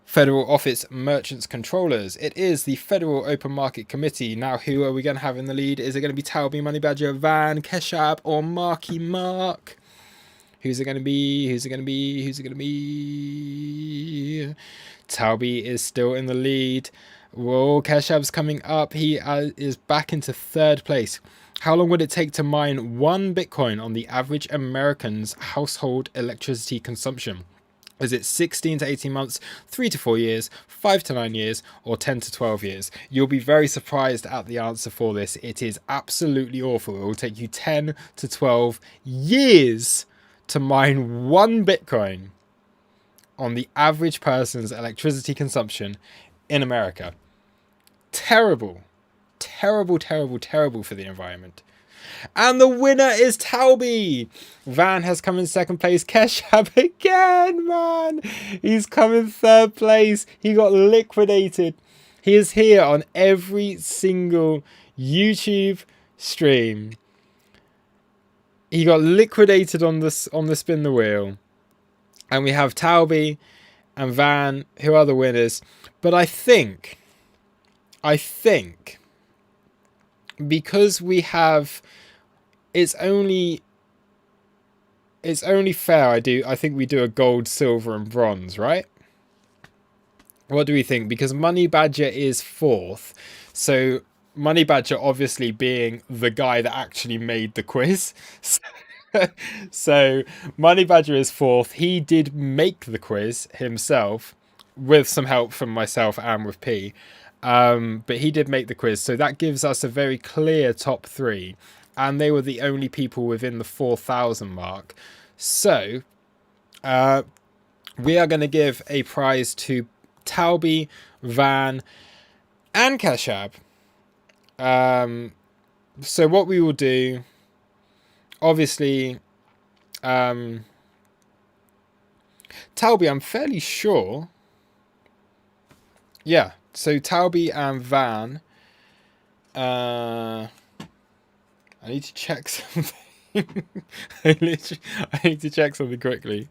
Federal Office Merchants Controllers? It is the Federal Open Market Committee. Now, who are we going to have in the lead? Is it going to be Talby, Money Badger, Van, Keshab, or Marky Mark? Who's it going to be? Who's it going to be? Who's it going to be? Talby is still in the lead. Whoa, Keshab's coming up. He is back into third place. How long would it take to mine 1 Bitcoin on the average American's household electricity consumption? Is it 16 to 18 months, 3 to 4 years, 5 to 9 years, or 10 to 12 years? You'll be very surprised at the answer for this. It is absolutely awful. It will take you 10 to 12 years to mine 1 Bitcoin on the average person's electricity consumption in America. Terrible. Terrible, terrible, terrible for the environment. And the winner is Talby. Van has come in second place. Keshab again, man. He's come in third place. He got liquidated. He is here on every single YouTube stream. He got liquidated on the spin the wheel. And we have Talby and Van, who are the winners. But I think because we have, it's only fair. I think we do a gold, silver, and bronze, right? What do we think? Because Money Badger is 4th, so Money Badger obviously being the guy that actually made the quiz. So Money Badger is 4th. He did make the quiz himself with some help from myself and with P. But he did make the quiz, so that gives us a very clear top 3, and they were the only people within the 4,000 mark. So we are going to give a prize to Talby, Van, and Keshab. So what we will do, obviously, Talby, I'm fairly sure. Yeah, so Talby and Van. I need to check something. I need to check something quickly.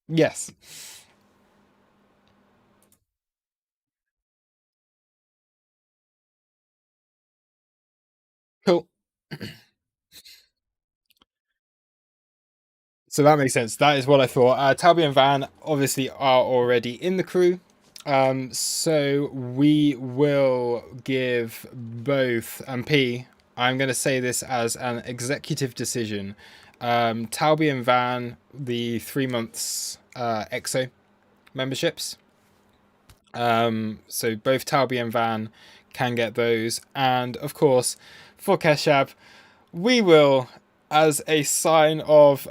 Yes. Cool. So that makes sense. That is what I thought. Talby and Van obviously are already in the crew. So we will give both, and P, I'm going to say this as an executive decision. Talby and Van, the 3 months EXO memberships. So both Talby and Van can get those. And of course, for Keshab, we will, as a sign of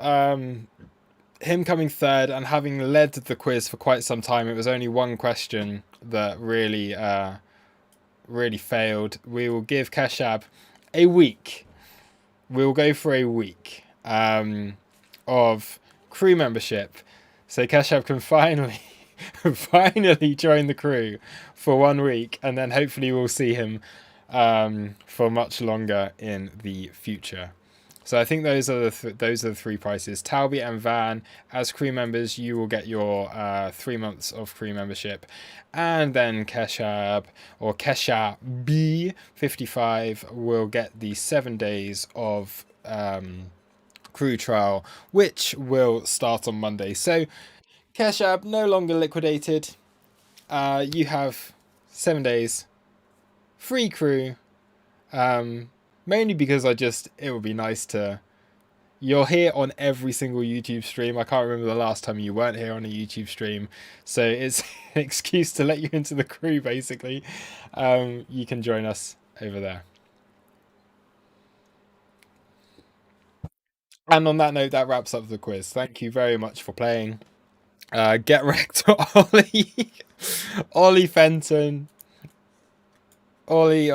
him coming third and having led the quiz for quite some time, it was only one question that really failed. We will give Keshab a week. We'll go for a week of crew membership, so Keshab can finally join the crew for 1 week, and then hopefully we'll see him for much longer in the future. So I think those are the 3 prices. Talby and Van, as crew members, you will get your 3 months of crew membership, and then Keshab or Kesha B55 will get the 7 days of crew trial, which will start on Monday. So Keshab no longer liquidated. You have 7 days free crew. Mainly because it would be nice to, you're here on every single YouTube stream. I can't remember the last time you weren't here on a YouTube stream, so it's an excuse to let you into the crew, basically. You can join us over there. And on that note, that wraps up the quiz. Thank you very much for playing. Get wrecked, Ollie. Ollie Fenton. Ollie.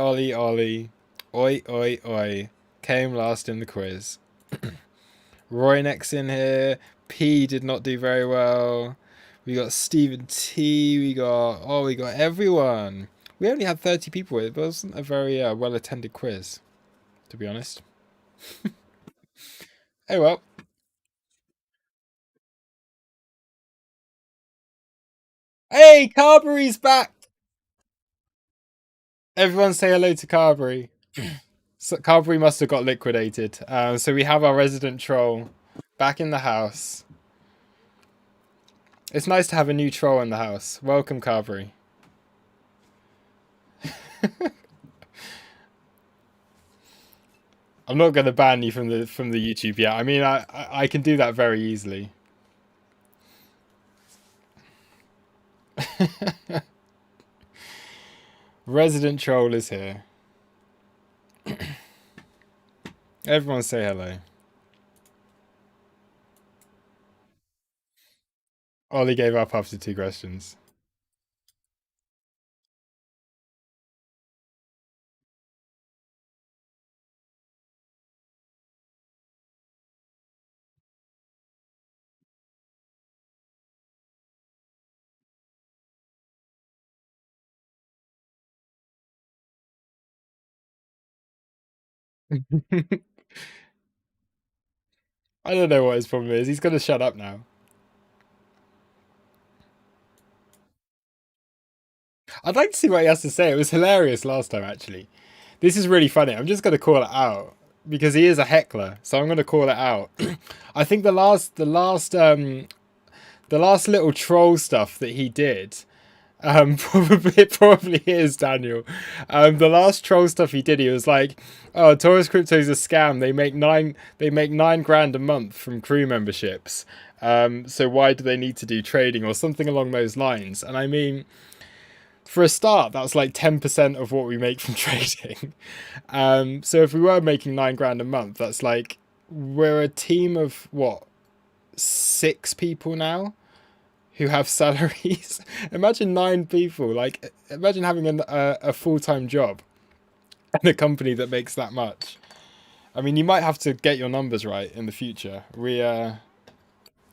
Oi, oi, oi. Came last in the quiz. Roy next in here. P did not do very well. We got Stephen T. We got everyone. We only had 30 people. It wasn't a very well attended quiz, to be honest. Oh well. Hey, Carberry's back. Everyone say hello to Carberry. So Carberry must have got liquidated. So we have our resident troll back in the house. It's nice to have a new troll in the house. Welcome, Carberry. I'm not going to ban you from the YouTube yet. I mean, I can do that very easily. Resident troll is here. Everyone say hello. Ollie gave up after 2 questions. I don't know what his problem is. He's going to shut up now. I'd like to see what he has to say. It was hilarious last time, actually. This is really funny. I'm just going to call it out because he is a heckler, so I'm going to call it out. I think the last little troll stuff that he did, probably is Daniel. The last troll stuff he did, he was like, "Oh, Taurus Crypto's a scam. They make 9 grand a month from crew memberships. So why do they need to do trading or something along those lines?" And I mean, for a start, that's like 10% of what we make from trading. So if we were making 9 grand a month, that's like we're a team of what, 6 people now who have salaries. Imagine 9 people. Like, imagine having a full-time job and a company that makes that much. I mean, you might have to get your numbers right in the future.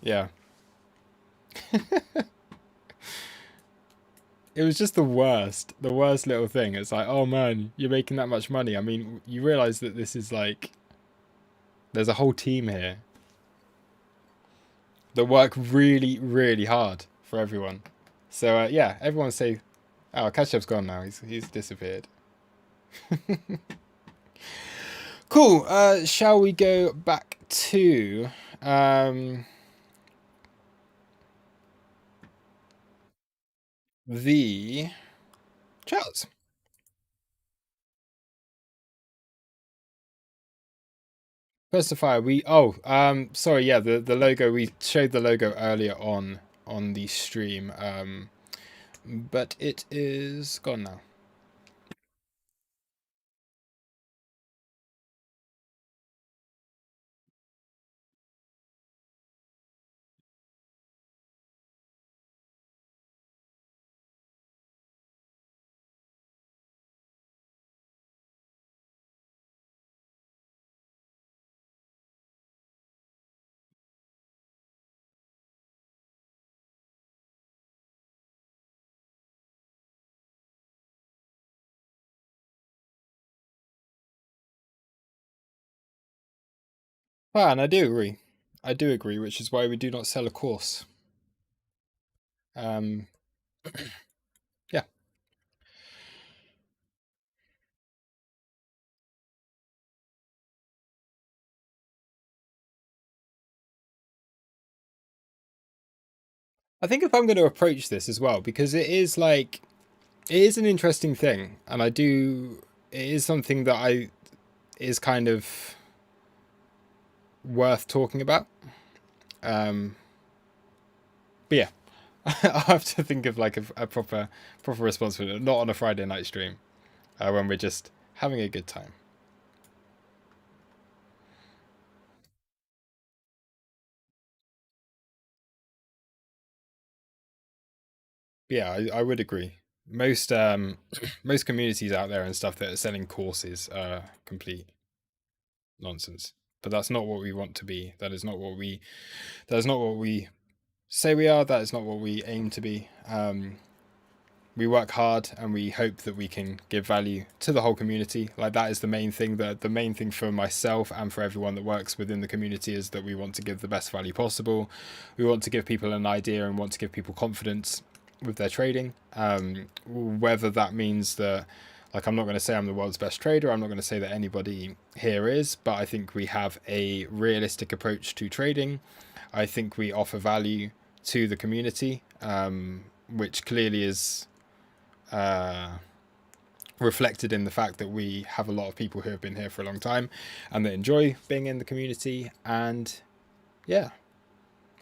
Yeah. It was just the worst little thing. It's like, oh man, you're making that much money. I mean, you realize that this is like, there's a whole team here that work really, really hard for everyone. So yeah, everyone say, oh, Kashev's gone now. He's disappeared. Cool. Shall we go back to the charts? Specify sorry, yeah, the logo, we showed the logo earlier on the stream, but it is gone now. Well, and I do agree. I do agree, which is why we do not sell a course. Um, yeah. I think if I'm going to approach this as well, because it is like, it is an interesting thing, and it is something that is kind of worth talking about. But yeah, I'll have to think of like a proper response for it, not on a Friday night stream, when we're just having a good time. But yeah, I would agree. Most most communities out there and stuff that are selling courses are complete nonsense. but that's not what we want to be. That is not what we say we are. That is not what we aim to be. We work hard and we hope that we can give value to the whole community. Like, that is the main thing. The main thing for myself and for everyone that works within the community is that we want to give the best value possible. We want to give people an idea and want to give people confidence with their trading. Whether that means that, like, I'm not going to say I'm the world's best trader. I'm not going to say that anybody here is, but I think we have a realistic approach to trading. I think we offer value to the community, which clearly is reflected in the fact that we have a lot of people who have been here for a long time and that enjoy being in the community. And yeah,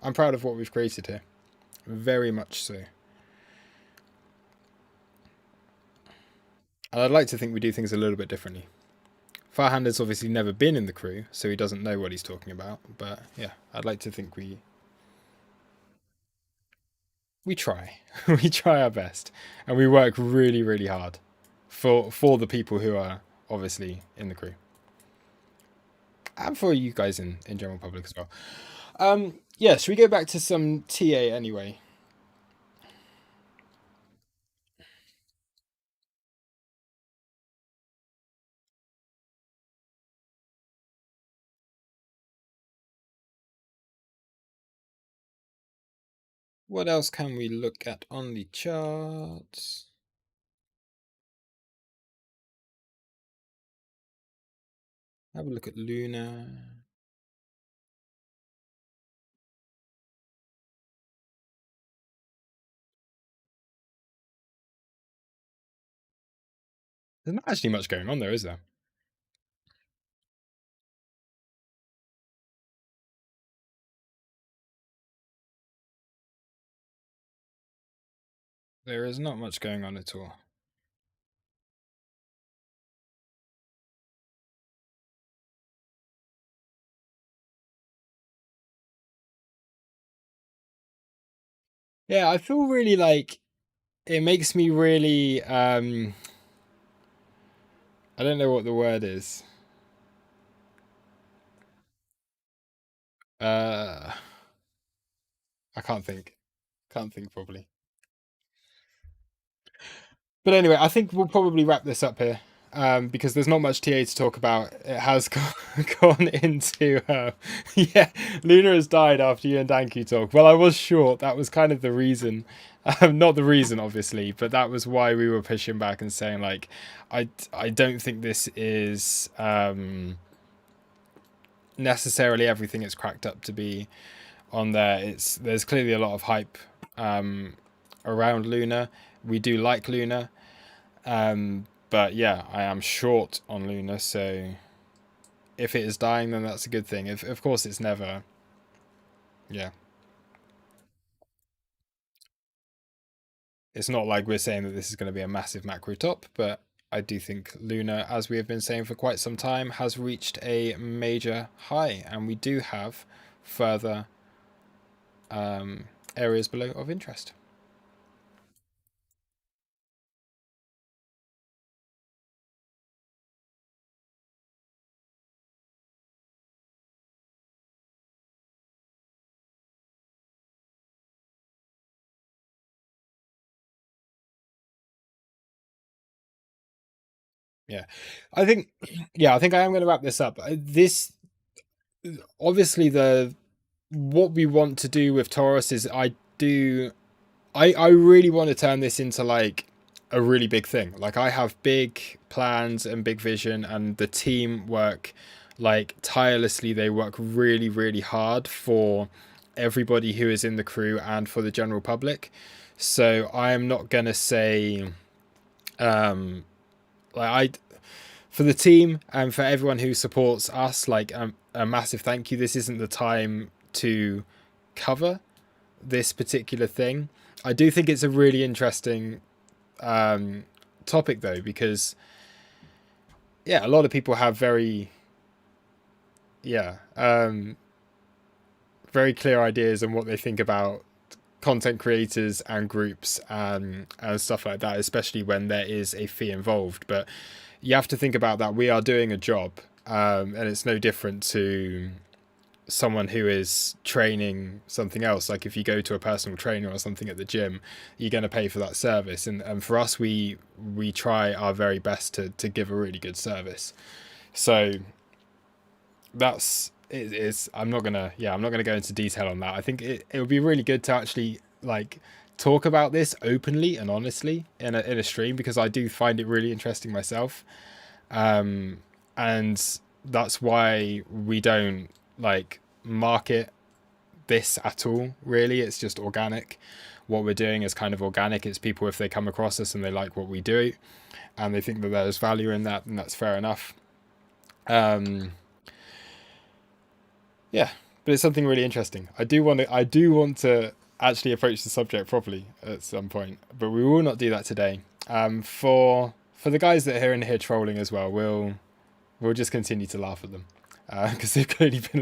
I'm proud of what we've created here, very much so. And I'd like to think we do things a little bit differently. Farhander's obviously never been in the crew, so he doesn't know what he's talking about, but yeah, I'd like to think we try. We try our best, and we work really, really hard for the people who are obviously in the crew, and for you guys in general public as well. Yeah, should we go back to some TA anyway? What else can we look at on the charts? Have a look at Luna. There's not actually much going on there, is there? There is not much going on at all. Yeah, I feel really like it makes me really I don't know what the word is. Uh I can't think. Can't think properly. But anyway, I think we'll probably wrap this up here. Because there's not much TA to talk about. It has gone into yeah, Luna has died after you and Danku talk. Well, I was short. That was kind of the reason. Not the reason, obviously, but that was why we were pushing back and saying, like, I don't think this is necessarily everything it's cracked up to be on there. There's clearly a lot of hype around Luna. We do like Luna. But yeah, I am short on Luna, so if it is dying, then that's a good thing. If, of course, it's never. Yeah. It's not like we're saying that this is going to be a massive macro top, but I do think Luna, as we have been saying for quite some time, has reached a major high, and we do have further areas below of interest. Yeah, I think. Yeah, I think I am going to wrap this up. This obviously the what we want to do with Taurus is I really want to turn this into like a really big thing. Like, I have big plans and big vision, and the team work like tirelessly. They work really, really hard for everybody who is in the crew and for the general public. So I am not gonna say like I for the team and for everyone who supports us, like a massive thank you. This isn't the time to cover this particular thing. I do think it's a really interesting topic though, because yeah, a lot of people have yeah very clear ideas on what they think about content creators and groups and stuff like that, especially when there is a fee involved. But you have to think about that. We are doing a job. And it's no different to someone who is training something else. Like if you go to a personal trainer or something at the gym, you're going to pay for that service. And for us, we try our very best to give a really good service. So that's it is. I'm not gonna go into detail on that. I think it would be really good to actually like talk about this openly and honestly in a stream, because I do find it really interesting myself. um and that's why we don't like market this at all, really. It's just organic. What we're doing is kind of organic. It's people, if they come across us and they like what we do and they think that there's value in that, and that's fair enough. um Yeah, but it's something really interesting. I do want to actually approach the subject properly at some point, but we will not do that today. For the guys that are in here trolling as well, we'll just continue to laugh at them because they've clearly been